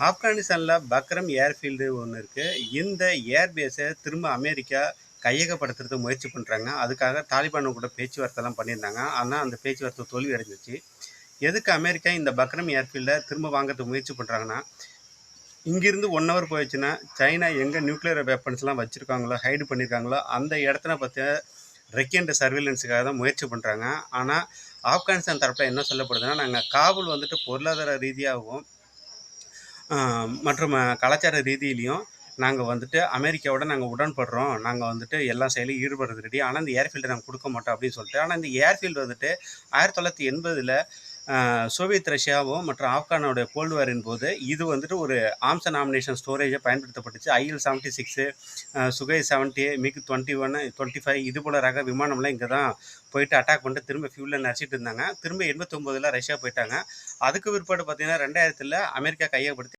ஆப்கானிஸ்தானில் பக்ரம் ஏர்ஃபீல்டு ஒன்று இருக்குது. இந்த ஏர்பேஸை திரும்ப அமெரிக்கா கையகப்படுத்துறதுக்கு முயற்சி பண்ணுறாங்க. அதுக்காக தாலிபான் கூட பேச்சுவார்த்தைலாம் பண்ணியிருந்தாங்க. ஆனால் அந்த பேச்சுவார்த்தை தோல்வி அடைஞ்சிச்சு. எதுக்கு அமெரிக்கா இந்த பக்ரம் ஏர்ஃபீல்டை திரும்ப வாங்கிறதுக்கு முயற்சி பண்ணுறாங்கன்னா, இங்கிருந்து 1 ஹவர் போயிடுச்சுன்னா சைனா எங்கே நியூக்ளியர் வெப்பன்ஸ்லாம் வச்சுருக்காங்களோ, ஹைடு பண்ணியிருக்காங்களோ அந்த இடத்துல பார்த்து ரெக்கெண்ட் சர்வேலன்ஸுக்காக தான் முயற்சி பண்ணுறாங்க. ஆனால் ஆப்கானிஸ்தான் தரப்பில் என்ன சொல்லப்படுதுன்னா, நாங்கள் காபூல் வந்துட்டு பொருளாதார ரீதியாகவும் மற்றும் கலாச்சார ரீதியிலையும் நாங்கள் வந்துட்டு அமெரிக்காவோட நாங்கள் உடன்படுறோம். நாங்கள் வந்துட்டு எல்லா செயலையும் ஈடுபடுறது ரெடி. ஆனால் இந்த ஏர்ஃபீல்டை நாங்கள் கொடுக்க மாட்டோம் அப்படின்னு சொல்லிட்டு. ஆனால் இந்த ஏர்ஃபீல்டு வந்துட்டு 1980ல் சோவியத் ரஷ்யாவும் மற்றும் ஆப்கானோட கோல்டு வாரின் போது இது வந்துட்டு ஒரு ஆர்ம்ஸ் நாமினேஷன் ஸ்டோரேஜை பயன்படுத்தப்பட்டுச்சு. IL-76, சுகை 70, மிக் 21, 25 இது போல ரக விமானம்லாம் இங்கே தான் போயிட்டு அட்டாக் பண்ணிட்டு திரும்ப ஃபியூலில் நடிச்சிட்டு இருந்தாங்க. திரும்ப 89ல் ரஷ்யா போயிட்டாங்க. அதுக்கு பிற்பாடு பார்த்தீங்கன்னா 2000ல் அமெரிக்கா கையகப்படுத்தி